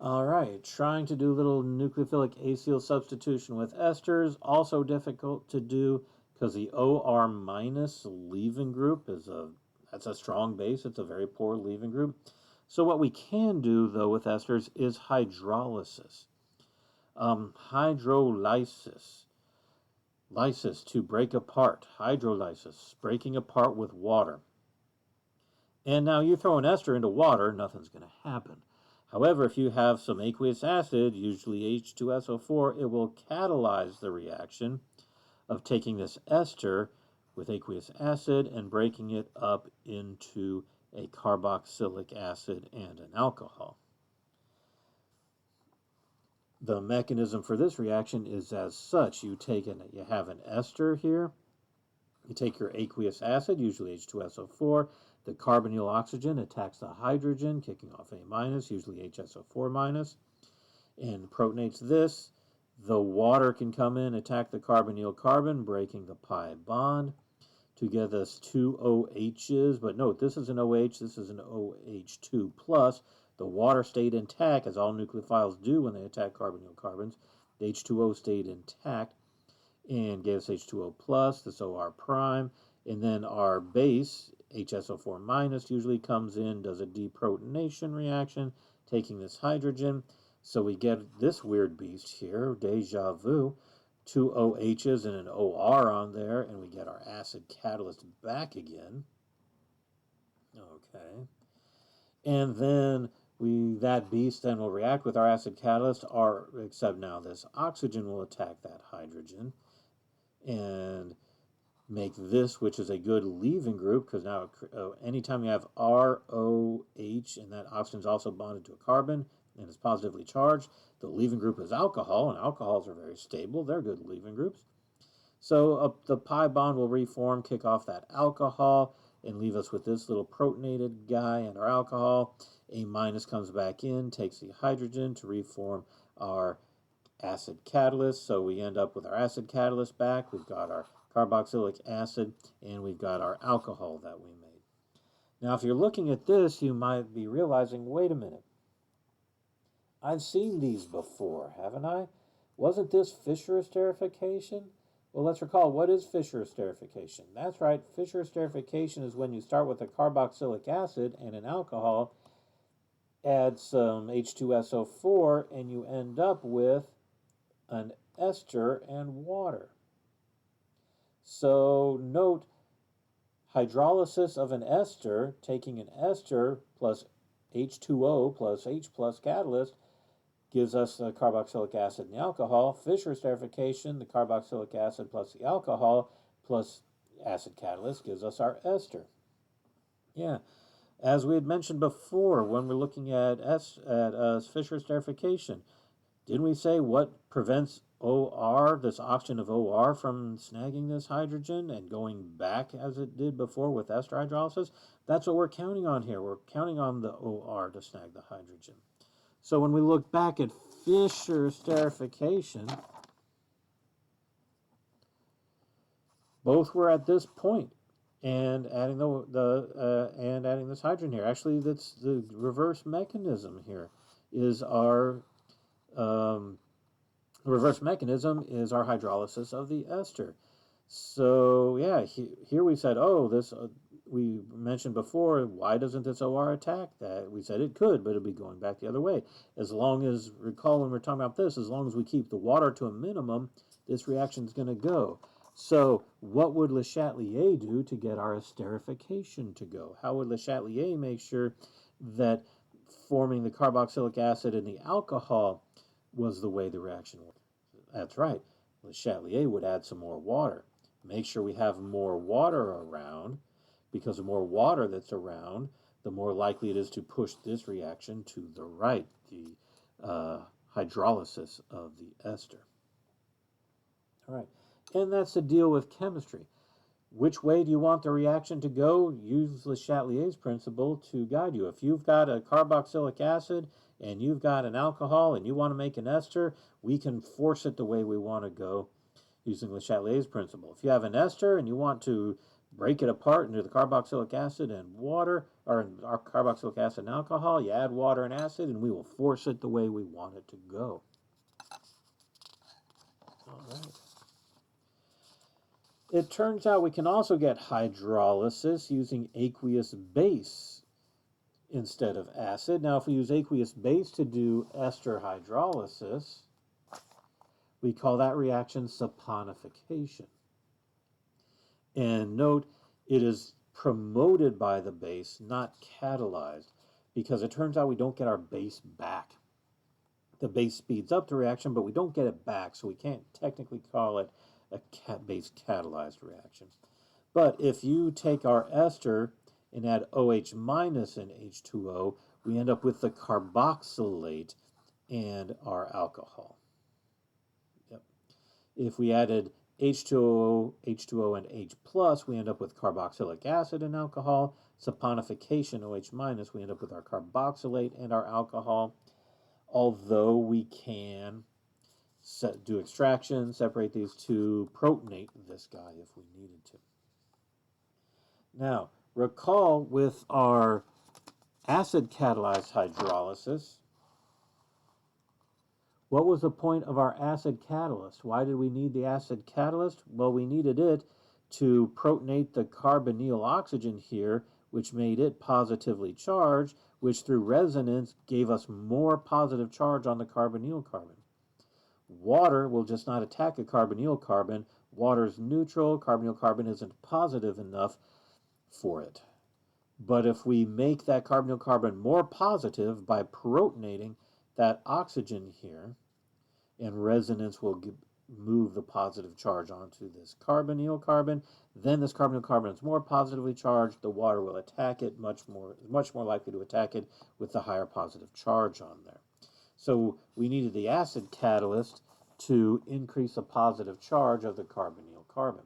All right, trying to do little nucleophilic acyl substitution with esters, also difficult to do because the OR minus leaving group that's a strong base. It's a very poor leaving group. So what we can do though with esters is hydrolysis. Hydrolysis. Lysis, to break apart. Hydrolysis, breaking apart with water. And now you throw an ester into water, nothing's going to happen. However, if you have some aqueous acid, usually H2SO4, it will catalyze the reaction of taking this ester with aqueous acid and breaking it up into a carboxylic acid and an alcohol. The mechanism for this reaction is as such. You have an ester here. You take your aqueous acid, usually H2SO4. The carbonyl oxygen attacks the hydrogen, kicking off A minus, usually HSO4 minus, and protonates this. The water can come in, attack the carbonyl carbon, breaking the pi bond to give us two OHs. But note, this is an OH, this is an OH2 plus. The water stayed intact, as all nucleophiles do when they attack carbonyl carbons. The H2O stayed intact and gave us H2O plus, this OR prime, and then our base, HSO4 minus, usually comes in, does a deprotonation reaction, taking this hydrogen. So we get this weird beast here, deja vu, two OHs and an OR on there, and we get our acid catalyst back again. Okay. And then that beast then will react with our acid catalyst, except now this oxygen will attack that hydrogen and make this, which is a good leaving group, because now anytime you have ROH and that oxygen is also bonded to a carbon and is positively charged, the leaving group is alcohol, and alcohols are very stable. They're good leaving groups. So the pi bond will reform, kick off that alcohol, and leave us with this little protonated guy and our alcohol. A minus comes back in, takes the hydrogen to reform our acid catalyst. So we end up with our acid catalyst back. We've got our carboxylic acid, and we've got our alcohol that we made. Now, if you're looking at this, you might be realizing, wait a minute. I've seen these before, haven't I? Wasn't this Fischer esterification? Well, let's recall, what is Fischer esterification? That's right, Fischer esterification is when you start with a carboxylic acid and an alcohol, add some H2SO4, and you end up with an ester and water. So note, hydrolysis of an ester, taking an ester plus H2O plus H plus catalyst, gives us the carboxylic acid and the alcohol. Fischer esterification, the carboxylic acid plus the alcohol plus acid catalyst gives us our ester. Yeah, as we had mentioned before when we're looking at Fischer esterification, didn't we say what prevents OR, this oxygen of OR, from snagging this hydrogen and going back as it did before with ester hydrolysis? That's what we're counting on here. We're counting on the OR to snag the hydrogen. So when we look back at Fischer esterification, both were at this point, and adding adding this hydrogen here. Actually, that's the reverse mechanism here. Is our reverse mechanism is our hydrolysis of the ester. So yeah, here we said, oh, this we mentioned before, why doesn't this OR attack that? We said it could, but it'll be going back the other way. As long as, recall when we're talking about this, as long as we keep the water to a minimum, this reaction is going to go. So what would Le Chatelier do to get our esterification to go? How would Le Chatelier make sure that forming the carboxylic acid and the alcohol was the way the reaction worked? That's right. Le Chatelier would add some more water. Make sure we have more water around, because the more water that's around, the more likely it is to push this reaction to the right, the hydrolysis of the ester. All right, and that's the deal with chemistry. Which way do you want the reaction to go? Use Le Chatelier's principle to guide you. If you've got a carboxylic acid and you've got an alcohol and you want to make an ester, we can force it the way we want to go using Le Chatelier's principle. If you have an ester and you want to break it apart into the carboxylic acid and water, or our carboxylic acid and alcohol. You add water and acid, and we will force it the way we want it to go. All right. It turns out we can also get hydrolysis using aqueous base instead of acid. Now, if we use aqueous base to do ester hydrolysis, we call that reaction saponification. And note, it is promoted by the base, not catalyzed, because it turns out we don't get our base back. The base speeds up the reaction, but we don't get it back, so we can't technically call it a base catalyzed reaction. But if you take our ester and add OH minus and H2O, we end up with the carboxylate and our alcohol. Yep. If we added H2O, and H plus, we end up with carboxylic acid and alcohol. Saponification, OH minus, we end up with our carboxylate and our alcohol. Although we can do extraction, separate these two, protonate this guy if we needed to. Now, recall with our acid catalyzed hydrolysis, what was the point of our acid catalyst? Why did we need the acid catalyst? Well, we needed it to protonate the carbonyl oxygen here, which made it positively charged, which through resonance gave us more positive charge on the carbonyl carbon. Water will just not attack a carbonyl carbon. Water is neutral. Carbonyl carbon isn't positive enough for it. But if we make that carbonyl carbon more positive by protonating that oxygen here, and resonance will move the positive charge onto this carbonyl carbon, then this carbonyl carbon is more positively charged. The water will attack it, much more likely to attack it with the higher positive charge on there. So we needed the acid catalyst to increase the positive charge of the carbonyl carbon.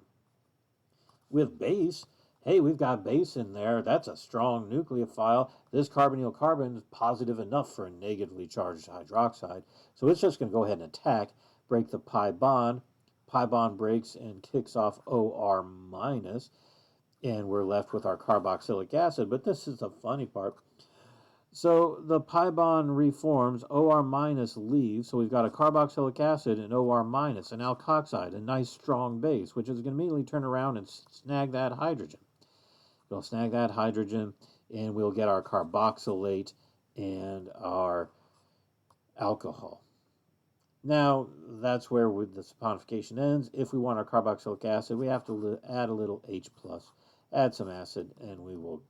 With base, hey, we've got base in there. That's a strong nucleophile. This carbonyl carbon is positive enough for a negatively charged hydroxide. So it's just going to go ahead and attack, break the pi bond. Pi bond breaks and kicks off OR minus, and we're left with our carboxylic acid. But this is the funny part. So the pi bond reforms, OR minus leaves, so we've got a carboxylic acid and OR minus, an alkoxide, a nice strong base, which is going to immediately turn around and snag that hydrogen. It'll snag that hydrogen, and we'll get our carboxylate and our alcohol. Now, that's where the saponification ends. If we want our carboxylic acid, we have to add a little H+, add some acid, and we will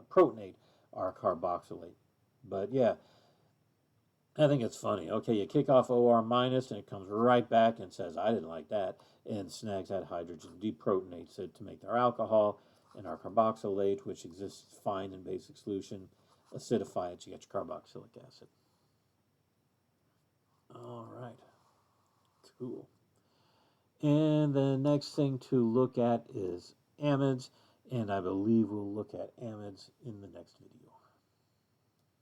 protonate our carboxylate. But yeah, I think it's funny. Okay, you kick off OR minus, and it comes right back and says, I didn't like that, and snags that hydrogen, deprotonates it to make our alcohol, and our carboxylate, which exists fine in basic solution, acidify it, you get your carboxylic acid. All right, cool. And the next thing to look at is amides, and I believe we'll look at amides in the next video.